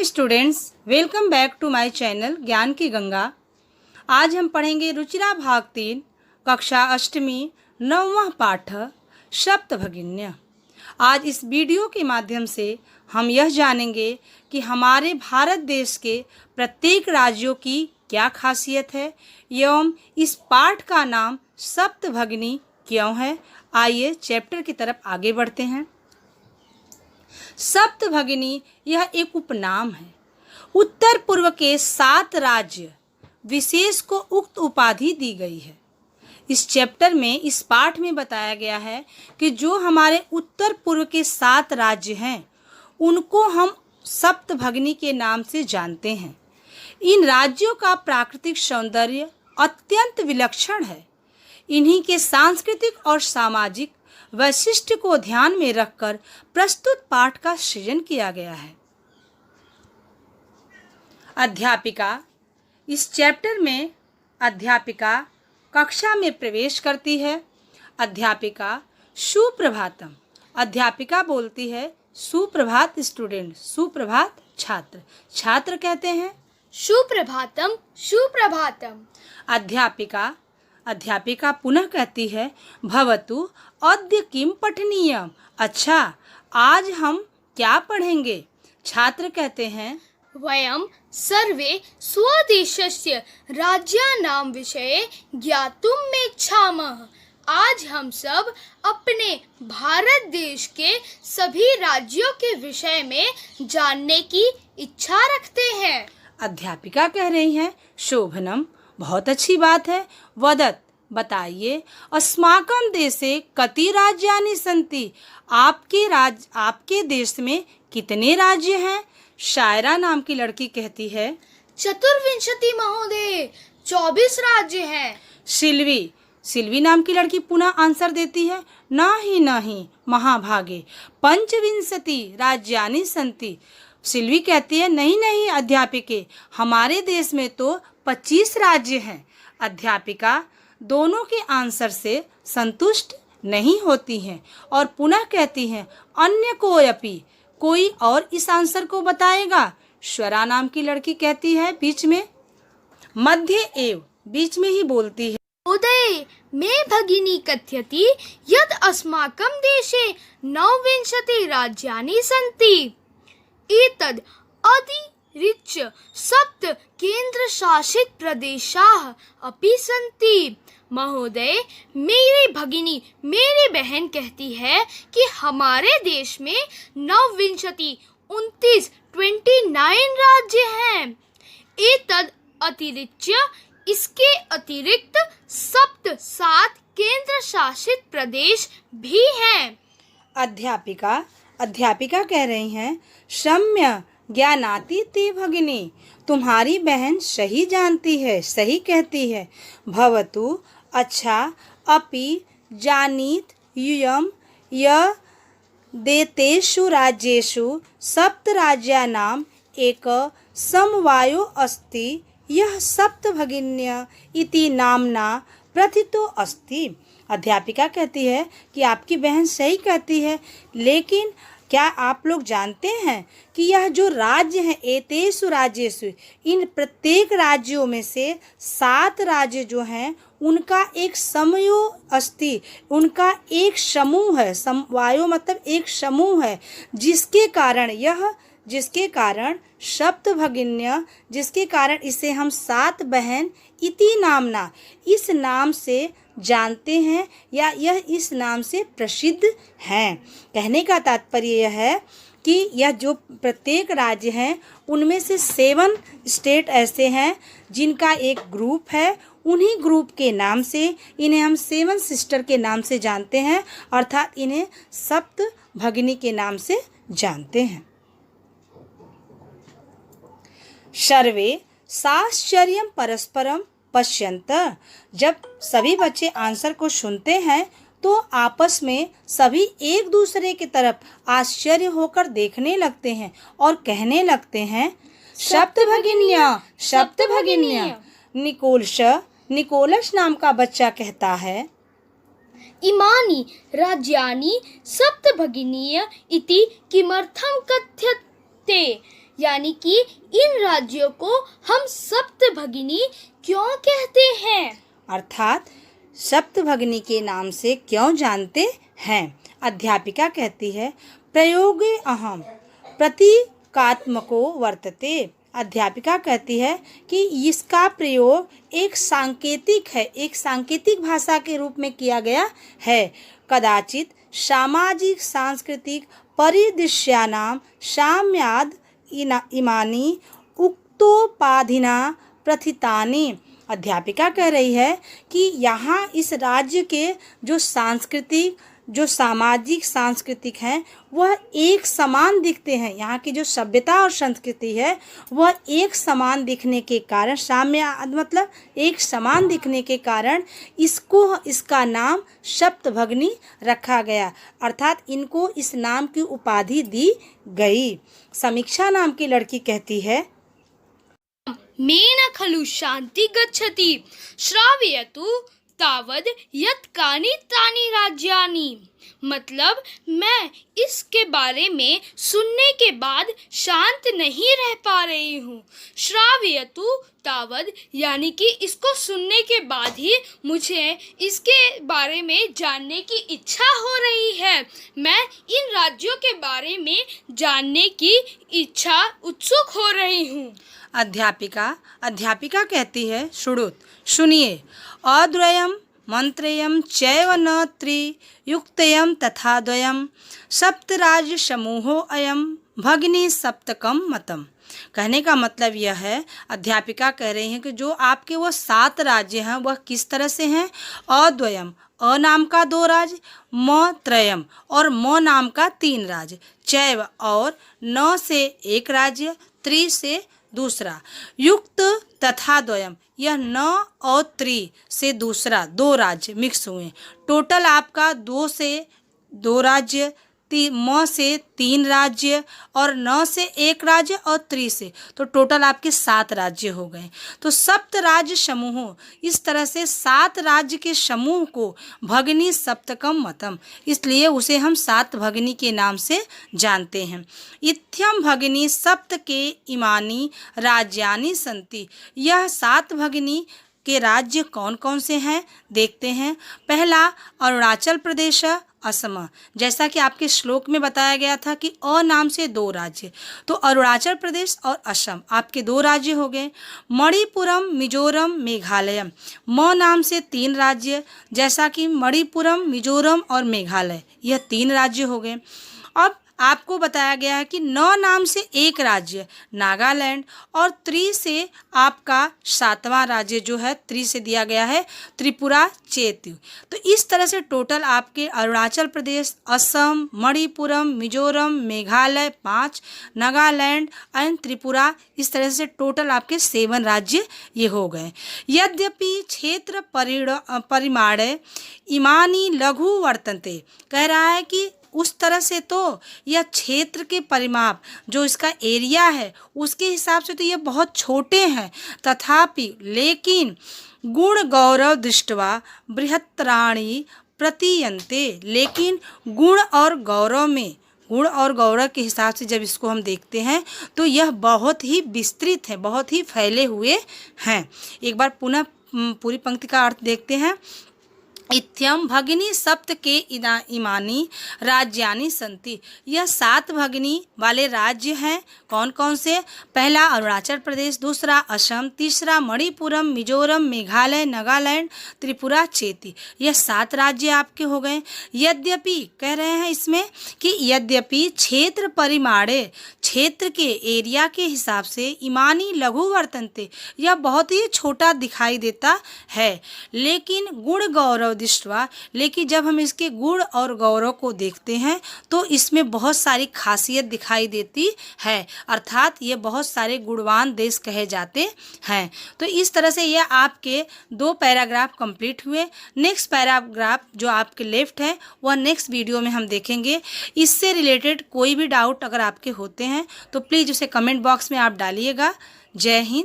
Students, welcome back to my channel Gyan ki Ganga. आज हम पढ़ेंगे रुचिरा भाग 3 कक्षा अष्टमी 9वां पाठ सप्तभगिन्य। आज इस वीडियो के माध्यम से हम यह जानेंगे कि हमारे भारत देश के प्रत्येक राज्यों की क्या खासियत है एवं इस पाठ का नाम सप्तभगिनी क्यों है। आइए चैप्टर की तरफ आगे बढ़ते हैं। सप्तभगिनी यह एक उपनाम है। उत्तर पूर्व के 7 राज्य विशेष को उक्त उपाधि दी गई है। इस चैप्टर में, इस पाठ में बताया गया है कि जो हमारे उत्तर पूर्व के 7 राज्य हैं उनको हम सप्तभगिनी के नाम से जानते हैं। इन राज्यों का प्राकृतिक सौंदर्य अत्यंत विलक्षण है। इन्हीं के सांस्कृतिक और सामाजिक वैशिष्ट्य को ध्यान में रखकर प्रस्तुत पाठ का सृजन किया गया है। अध्यापिका, इस चैप्टर में अध्यापिका कक्षा में प्रवेश करती है। अध्यापिका सुप्रभातम, अध्यापिका बोलती है सुप्रभात स्टूडेंट, सुप्रभात छात्र, छात्र कहते हैं सुप्रभातम सुप्रभातम। अध्यापिका पुनः कहती है भवतु अद्य किम पठनीयम, अच्छा आज हम क्या पढ़ेंगे। छात्र कहते हैं वयं सर्वे स्वदेशस्य राज्यानां विषये ज्ञातुमिच्छामः। आज हम सब अपने भारत देश के सभी राज्यों के विषय में जानने की इच्छा रखते हैं। अध्यापिका कह रही हैं शोभनम, बहुत अच्छी बात है। वदत, बताइए, अस्माकं देशे कति राज्यानि सन्ति, आपके देश में कितने राज्य हैं। शायरा नाम की लड़की कहती है चतुर्विंशति महोदय, 24 राज्य हैं। सिल्वी नाम की लड़की पुनः आंसर देती है नहीं महाभागे पंचविंशति राज्यानि सन्ति। सिल्वी कहती है नहीं अध्यापिके, हमारे देश में तो 25 राज्य हैं। अध्यापिका दोनों के आंसर से संतुष्ट नहीं होती हैं और पुनः कहती हैं अन्य कोयपि, कोई और इस आंसर को बताएगा। स्वरा नाम की लड़की कहती है बीच में ही बोलती है उदय मे भगिनी कथयति यद अस्माकं देशे 29 राज्यानि सन्ति। एतद् अतिरिच्य 7 केंद्रशासित प्रदेशाः अपि सन्ति। महोदय, मेरी भगिनी, मेरी बहन कहती है कि हमारे देश में 29 राज्य हैं। एतद् अतिरिच्य, इसके अतिरिक्त 7 केंद्र शासित प्रदेश भी हैं। अध्यापिका कह रही हैं सम्य ज्ञानाति ते भगिनी, तुम्हारी बहन सही जानती है, सही कहती है। भवतु, अच्छा, अपि जानीत यूयम य देतेषु राज्येषु 7 राज्यानाम एक समवायो अस्ति, यह सप्तभगिन्य इति नामना प्रथितो अस्ति। अध्यापिका कहती है कि आपकी बहन सही कहती है, लेकिन क्या आप लोग जानते हैं कि यह जो राज्य हैं एतेषु राज्येषु, इन प्रत्येक राज्यों में से 7 राज्य जो हैं उनका एक समयो अस्ति, उनका एक समूह है। समवायो मतलब एक समूह है, जिसके कारण सप्तभगिन्य, जिसके कारण इसे हम 7 बहन इति नामना, इस नाम से जानते हैं या यह इस नाम से प्रसिद्ध हैं। कहने का तात्पर्य यह है कि यह जो प्रत्येक राज्य हैं उनमें से 7 स्टेट ऐसे हैं जिनका एक ग्रुप है। उन्हीं ग्रुप के नाम से इन्हें हम 7 सिस्टर के नाम से जानते हैं, अर्थात इन्हें सप्तभगिनी के नाम से जानते हैं। सर्वे साश्चर्यं परस्परम पश्यन्त, जब सभी बच्चे आंसर को सुनते हैं तो आपस में सभी एक दूसरे की तरफ आश्चर्य होकर देखने लगते हैं और कहने लगते हैं सप्तभगिन्य। निकोलस नाम का बच्चा कहता है इमानि राज्यानि सप्तभगिनीय इति किमर्थं कथ्यते। यानी कि इन राज्यों को हम सप्तभगिनी क्यों कहते हैं? अर्थात सप्तभगिनी के नाम से क्यों जानते हैं? अध्यापिका कहती है प्रयोगे अहम प्रतीकात्मको वर्तते। अध्यापिका कहती है कि इसका प्रयोग एक सांकेतिक है, एक सांकेतिक भाषा के रूप में किया गया है। कदाचित सामाजिक सांस्कृतिक परिदृश्यानां साम्याद इमानि उक्तोपाधिना प्रथितानि। अध्यापिका कह रही है कि यहाँ इस राज्य के जो सांस्कृतिक जो सामाजिक सांस्कृतिक हैं वह एक समान दिखते हैं। यहाँ की जो सभ्यता और संस्कृति है वह एक समान दिखने के कारण, साम्य मतलब एक समान दिखने के कारण इसका नाम सप्तभगिनी रखा गया, अर्थात इनको इस नाम की उपाधि दी गई। समीक्षा नाम की लड़की कहती है मेन खलु शांति गच्छति श्रावयतु तावद यत् कानि तानि राज्यानि। मतलब मैं इसके बारे में सुनने के बाद शांत नहीं रह पा रही हूँ। श्रावयतु तावद यानी कि इसको सुनने के बाद ही मुझे इसके बारे में जानने की इच्छा हो रही है। मैं इन राज्यों के बारे में जानने की इच्छा उत्सुक हो रही हूँ। अध्यापिका कहती है श्रुणुत सुनिए अद्वयम मंत्रेयम चैव न त्रियुक्तयम तथा द्वयम सप्तराज्य समूहो अयम भगिनी सप्तकम मतम। कहने का मतलब यह है, अध्यापिका कह रही हैं कि जो आपके वो 7 राज्य हैं वह किस तरह से हैं। अद्वयम अ नाम का 2 राज्य, म त्रयम और म नाम का 3 राज्य, चैव और न से 1 राज्य, त्रि से दूसरा, युक्त तथा द्वयम यह न और त्रि से दूसरा 2 राज्य मिक्स हुए। टोटल आपका 2 से 2 राज्य, म से 3 राज्य और न से 1 राज्य और त्रि से, तो टोटल आपके 7 राज्य हो गए। तो सप्त राज्य समूह, इस तरह से 7 राज्य के समूह को भगिनी सप्तकम मतम, इसलिए उसे हम 7 भगिनी के नाम से जानते हैं। इत्थम भगिनी सप्त के इमानी राज्यानि संति। यह 7 भगिनी के राज्य कौन कौन से हैं देखते हैं। पहला अरुणाचल प्रदेश, असम। जैसा कि आपके श्लोक में बताया गया था कि अ नाम से 2 राज्य, तो अरुणाचल प्रदेश और असम आपके 2 राज्य हो गए। मणिपुरम, मिजोरम, मेघालय, म नाम से 3 राज्य, जैसा कि मणिपुरम, मिजोरम और मेघालय यह 3 राज्य हो गए। अब आपको बताया गया है कि न नाम से 1 राज्य नागालैंड और त्रि से आपका 7वां राज्य जो है त्रि से दिया गया है त्रिपुरा चेत्यु। तो इस तरह से टोटल आपके अरुणाचल प्रदेश, असम, मणिपुरम, मिजोरम, मेघालय 5, नागालैंड एंड त्रिपुरा, इस तरह से टोटल आपके 7 राज्य ये हो गए। यद्यपि क्षेत्र परिमाणे इमानी लघु वर्तन्ते, कह रहा है कि उस तरह से तो यह क्षेत्र के परिमाप जो इसका एरिया है उसके हिसाब से तो ये बहुत छोटे हैं, तथापि लेकिन गुण गौरव दृष्टवा बृहत्तराणि प्रतीयन्ते। लेकिन गुण और गौरव के हिसाब से जब इसको हम देखते हैं तो यह बहुत ही विस्तृत है, बहुत ही फैले हुए हैं। एक बार पुनः पूरी पंक्ति का अर्थ देखते हैं। इत्यम भगिनी सप्त के इमानी राज्यानि संति। यह 7 भगिनी वाले राज्य हैं। कौन कौन से? पहला अरुणाचल प्रदेश, दूसरा असम, तीसरा मणिपुरम, मिजोरम, मेघालय, नागालैंड, त्रिपुरा, चेती। यह 7 राज्य आपके हो गए। यद्यपि कह रहे हैं इसमें कि यद्यपि क्षेत्र परिमाणे, क्षेत्र के एरिया के हिसाब से इमानी लघु वर्तन्ते, यह बहुत ही छोटा दिखाई देता है। लेकिन गुण गौरव दृष्टवा, लेकिन जब हम इसके गुण और गौरव को देखते हैं तो इसमें बहुत सारी खासियत दिखाई देती है, अर्थात ये बहुत सारे गुणवान देश कहे जाते हैं। तो इस तरह से ये आपके 2 पैराग्राफ कंप्लीट हुए। नेक्स्ट पैराग्राफ जो आपके लेफ्ट है वह नेक्स्ट वीडियो में हम देखेंगे। इससे रिलेटेड कोई भी डाउट अगर आपके होते हैं तो प्लीज़ उसे कमेंट बॉक्स में आप डालिएगा। जय हिंद,